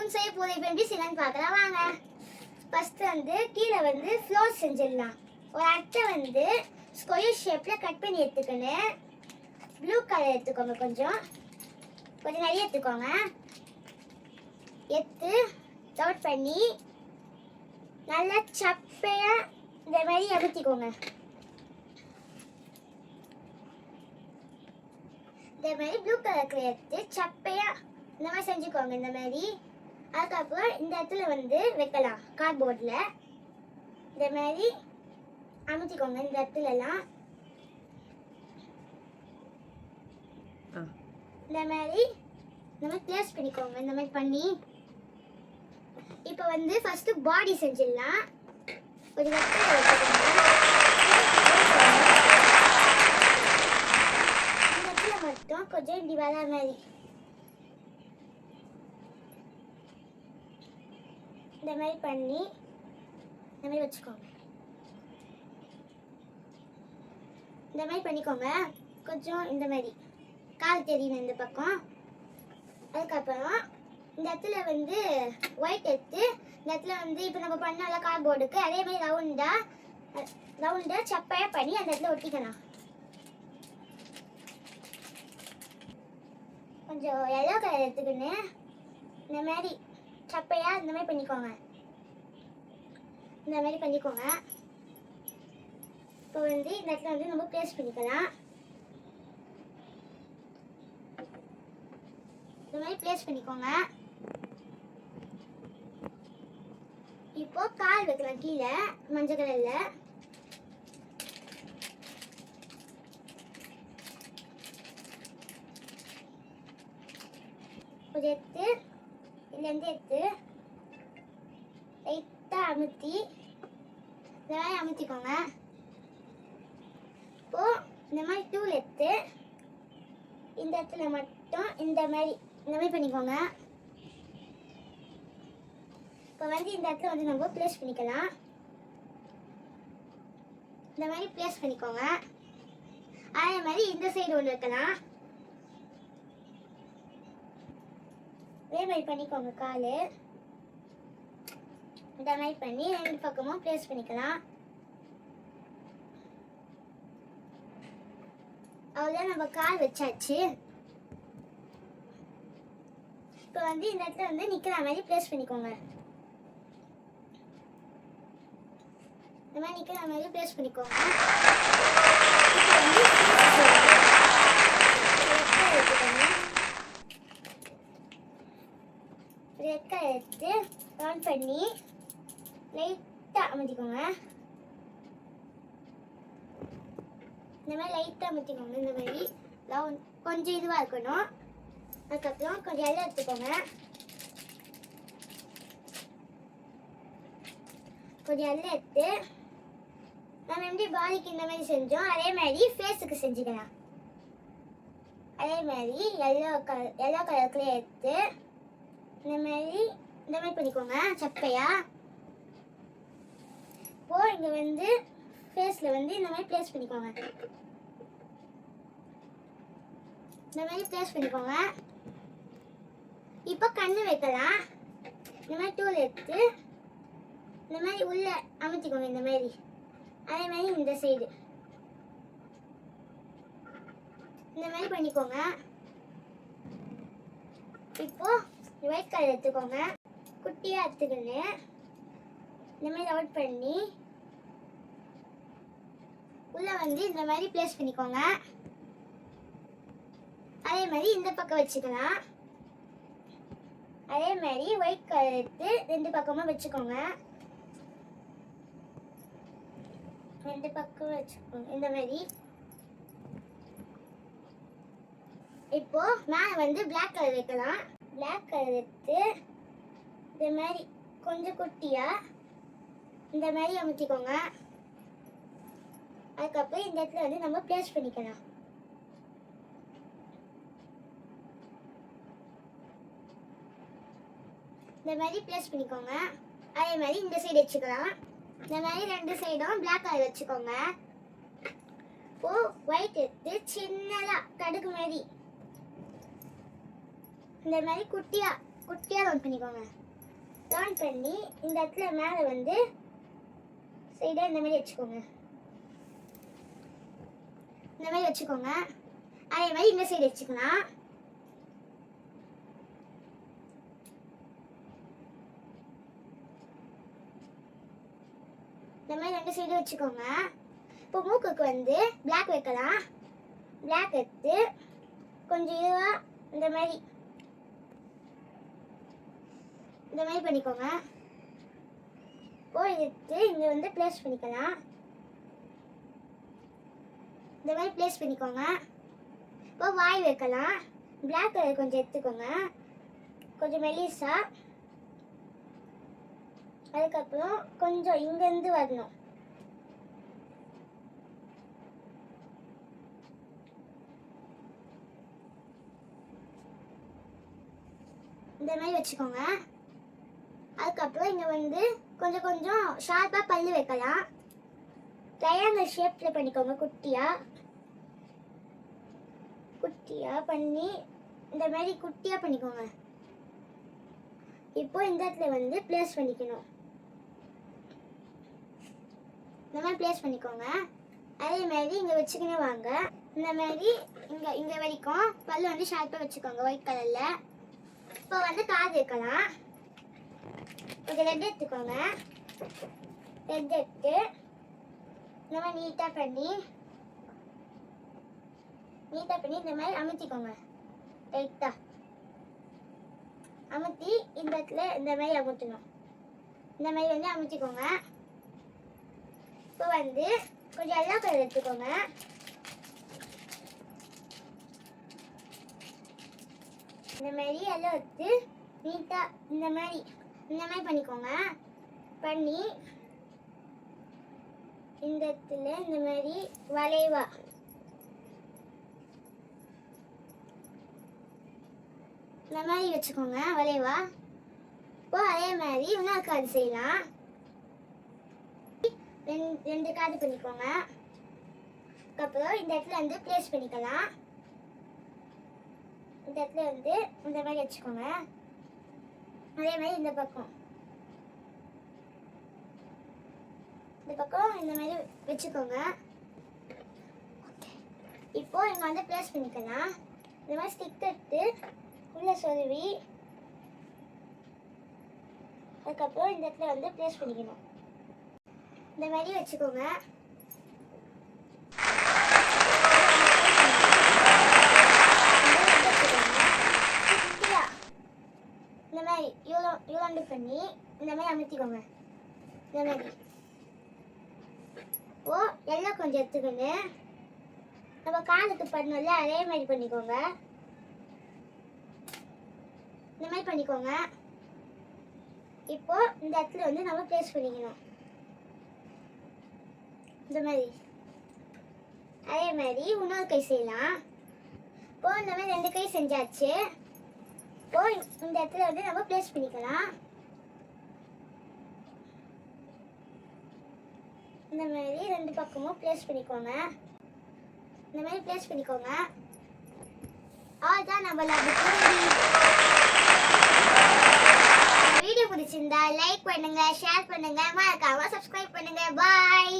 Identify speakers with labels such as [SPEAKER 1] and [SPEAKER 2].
[SPEAKER 1] Balloon செய்ய போதும். இப்போ எப்படி செய்யலாம்னு பார்க்கலாம் வாங்க. ஃபஸ்ட்டு வந்து கீழே வந்து ஃப்ளோர் செஞ்சிடலாம். ஒரு அட்டை வந்து ஸ்கொயர் ஷேப்பில் கட் பண்ணி எடுத்துக்கணும். ப்ளூ கலர் எடுத்துக்கோங்க, கொஞ்சம் நிறைய எடுத்துக்கோங்க. எடுத்து டவுட் பண்ணி நல்லா சப்பையாக இந்த மாதிரி அமுத்திக்கோங்க. இந்த மாதிரி ப்ளூ கலர் எடுத்து சப்பையாக இந்த மாதிரி செஞ்சுக்கோங்க. இந்த மாதிரி அதுக்கப்புறம் இந்த இடத்துல வந்து வைக்கலாம். கார்ட்போர்டில் இந்த மாதிரி அமுத்திக்கோங்க. இந்த இடத்துலலாம் இந்த மாதிரி நம்ம ப்ளேஸ் பண்ணிக்கோங்க. இந்த மாதிரி பண்ணி இப்போ வந்து ஃபஸ்ட்டு பாடி செஞ்சிடலாம். ஒரு வெத்தலை வச்சுக்கோங்க. இந்த இடத்துல மட்டும் கொஞ்சம் இப்படி வர மாதிரி இந்த மாதிரி பண்ணி இந்த மாதிரி வச்சுக்கோங்க. இந்த மாதிரி பண்ணிக்கோங்க. கொஞ்சம் இந்த மாதிரி கால் தெரியணும் இந்த பக்கம். அதுக்கப்புறம் இந்த இடத்துல வந்து ஒயிட் எடுத்து இந்த இடத்துல வந்து இப்போ நம்ம பண்ணால கார்ட்போர்டுக்கு அதே மாதிரி ரவுண்டாக சப்பையாக பண்ணி அந்த இடத்துல ஒட்டிக்கலாம். கொஞ்சம் எல்லோ கலர் எடுத்துக்கின்னு இந்த மாதிரி சப்பையாக இந்த மாதிரி பண்ணிக்கோங்க. இந்த மாதிரி பண்ணிக்கோங்க. இப்போ வந்து இந்த இடத்துல வந்து நம்ம ப்ளேஸ் பண்ணிக்கலாம். இந்த மாதிரி ப்ளேஸ் பண்ணிக்கோங்க. இப்போ கால் வைக்கலாம் கீழே மஞ்சள் கலர்ல. ஒரு எடுத்து இதுலேருந்து எடுத்து லைட்டாக அமுத்தி இந்த மாதிரி அமுத்திக்கோங்க. இப்போ இந்த மாதிரி டூல் எடுத்து இந்த இடத்துல மட்டும் இந்த மாதிரி பண்ணிக்கோங்க. இப்போ வந்து இந்த இடத்துல வந்து நம்ம ப்ளேஸ் பண்ணிக்கலாம். இந்த மாதிரி ப்ளேஸ் பண்ணிக்கோங்க. அதே மாதிரி இந்த சைடு ஒன்று வைக்கலாம். இதே மாதிரி பண்ணிக்கோங்க. கால் இந்த மாதிரி பண்ணி ரெண்டு பக்கமும் ப்ளேஸ் பண்ணிக்கலாம். அவ்வளோதான், நம்ம கால் வச்சாச்சு. இப்போ வந்து இந்த இடத்துல வந்து நிற்கிற மாதிரி ப்ளேஸ் பண்ணிக்கோங்க. இந்த மாதிரி நிற்கிற மாதிரி ப்ளேஸ் பண்ணிக்கோங்க. ரெட் கலர் எடுத்து ரவுண்ட் பண்ணி லைட்டாக அமுத்திக்கோங்க. இந்த மாதிரி லைட்டாக அமுத்திக்கோங்க. இந்த மாதிரி ரவுண்ட் கொஞ்சம் இதுவாக இருக்கணும். அதுக்கப்புறம் கொஞ்சம் எல்லாம் எடுத்துக்கோங்க. கொஞ்சம் எல்லாம் எடுத்து நம்ம எப்படி பாடிக்கு இந்த மாதிரி செஞ்சோம் அதே மாதிரி ஃபேஸுக்கு செஞ்சுக்கலாம். அதே மாதிரி எல்லோ கலர்க்குள்ளே எடுத்து இந்த மாதிரி பண்ணிக்கோங்க சப்பையா. இப்போ இங்கே வந்து ஃபேஸில் வந்து இந்த மாதிரி ப்ளேஸ் பண்ணிக்கோங்க. இந்த மாதிரி ப்ளேஸ் பண்ணிக்கோங்க. இப்போ கண்ணு வைக்கலாம். இந்த மாதிரி டூல் எடுத்து இந்த மாதிரி உள்ள அமுத்திக்கோங்க. இந்த மாதிரி அதே மாதிரி இந்த சைடு இந்த மாதிரி பண்ணிக்கோங்க. இப்போ ஒயிட் கலர் எடுத்துக்கோங்க. குட்டியாக எடுத்துக்கின்னு இந்த மாதிரி அவுட் பண்ணி உள்ள வந்து இந்த மாதிரி ப்ளேஸ் பண்ணிக்கோங்க. அதே மாதிரி இந்த பக்கம் வச்சுக்கலாம். அதே மாதிரி ஒயிட் கலர் எடுத்து ரெண்டு பக்கமும் வச்சுக்கோங்க. ரெண்டு பக்கம் வச்சுக்கோங்க இந்த மாதிரி. இப்போ நான் வந்து பிளாக் கலர் வைக்கலாம். பிளாக் கலர் எடுத்து இந்த மாதிரி கொஞ்சம் குட்டியாக இந்த மாதிரி அமுத்திக்கோங்க. அதுக்கப்புறம் இந்த இடத்துல வந்து நம்ம ப்ளேஸ் பண்ணிக்கலாம். இந்த மாதிரி ப்ளேஸ் பண்ணிக்கோங்க. அதே மாதிரி இந்த சைடு வச்சுக்கலாம். இந்த மாதிரி ரெண்டு சைடும் பிளாக் கலர் வச்சுக்கோங்க. இப்போ ஒயிட் எடுத்து சின்னதாக கடுகு மாதிரி இந்த மாதிரி குட்டியாக குட்டியாக ரவுண்ட் பண்ணிக்கோங்க. ரவுண்ட் பண்ணி இந்த இடத்துல மேலே வந்து சைடாக இந்த மாதிரி வச்சுக்கோங்க. இந்த மாதிரி வச்சுக்கோங்க. அதே மாதிரி இந்த சைடு வச்சுக்கலாம். இந்த மாதிரி 2 சைடு வச்சுக்கோங்க. இப்போ மூக்குக்கு வந்து பிளாக் வைக்கலாம். பிளாக் எடுத்து கொஞ்சம் இதுவாக இந்த மாதிரி பண்ணிக்கோங்க. இப்போ எடுத்து இங்கே வந்து ப்ளேஸ் பண்ணிக்கலாம். இந்த மாதிரி ப்ளேஸ் பண்ணிக்கோங்க. இப்போ வாய் வைக்கலாம். பிளாக் கலர் கொஞ்சம் எடுத்துக்கோங்க, கொஞ்சம் மெலிசா. அதுக்கப்புறம் கொஞ்சம் இங்கேருந்து வரணும். இந்த மாதிரி வச்சுக்கோங்க. அதுக்கப்புறம் இங்கே வந்து கொஞ்சம் கொஞ்சம் ஷார்ப்பாக பல்லு வைக்கலாம். ட்ரையாங்கிள் ஷேப்பில் பண்ணிக்கோங்க. குட்டியாக பண்ணி இந்த மாதிரி குட்டியாக பண்ணிக்கோங்க. இப்போ இந்த இடத்துல வந்து ப்ளேஸ் பண்ணிக்கணும். இந்த மாதிரி ப்ளேஸ் பண்ணிக்கோங்க. அதே மாதிரி இங்கே வச்சுக்கினே வாங்க. இந்த மாதிரி இங்கே வரைக்கும் பல்லு வந்து ஷார்ப்பாக வச்சுக்கோங்க ஒயிட் கலரில். இப்போ வந்து காது வைக்கலாம். கொஞ்சம் ரெட் எடுத்துக்கோங்க. ரெட் எடுத்து இந்த மாதிரி நீட்டாக பண்ணி இந்த மாதிரி அமுத்திக்கோங்க. லைட்டாக அமுத்தி இந்த இடத்துல இந்த மாதிரி அமுத்தணும். இந்த மாதிரி வந்து அமுத்திக்கோங்க. இப்போ வந்து கொஞ்சம் எல்லோ கலர் எடுத்துக்கோங்க. இந்த மாதிரி எல்லாம் எடுத்து நீட்டாக இந்த மாதிரி பண்ணிக்கோங்க. பண்ணி இந்த இடத்துல இந்த மாதிரி வளைவா இந்த மாதிரி வச்சுக்கோங்க. வளைவா. இப்போ அதே மாதிரி இன்னொரு காது செய்யலாம். 2 காது பண்ணிக்கோங்க. அதுக்கப்புறம் இந்த இடத்துல வந்து ப்ளேஸ் பண்ணிக்கலாம். இந்த இடத்துல வந்து இந்த மாதிரி வச்சுக்கோங்க. அதே மாதிரி இந்த பக்கம் இந்த மாதிரி வச்சுக்கோங்க. இப்போ இங்கே வந்து ப்ளேஸ் பண்ணிக்கலாம். இந்த மாதிரி ஸ்டிக் எடுத்து உள்ள சொருவி அதுக்கப்புறம் இந்த இடத்துல வந்து ப்ளேஸ் பண்ணிக்கணும். இந்த மாதிரி வச்சுக்கோங்க. இந்த மாதிரி இவ்வளோ பண்ணி இந்த மாதிரி அமுத்திக்கோங்க. இந்த மாதிரி எல்லாம் கொஞ்சம் எடுத்துக்கோங்க. நம்ம காலுக்கு பண்ணல அதே மாதிரி பண்ணிக்கோங்க. இந்த மாதிரி பண்ணிக்கோங்க. இப்போ இந்த இடத்துல வந்து நம்ம ப்ளேஸ் பண்ணிக்கணும். இந்த மாதிரி அதே மாதிரி இன்னொரு கை செய்யலாம். இப்போ இந்த மாதிரி 2 கை செஞ்சாச்சு. இப்போ இந்த இடத்துல வந்து நம்ம ப்ளேஸ் பண்ணிக்கலாம். இந்த மாதிரி 2 பக்கமும் ப்ளேஸ் பண்ணிக்கோங்க. இந்த மாதிரி ப்ளேஸ் பண்ணிக்கோங்க. அதான் நம்ம வீடியோ பிடிச்சிருந்தா லைக் பண்ணுங்க, ஷேர் பண்ணுங்க, மறக்காம சப்ஸ்கிரைப் பண்ணுங்க. பாய்.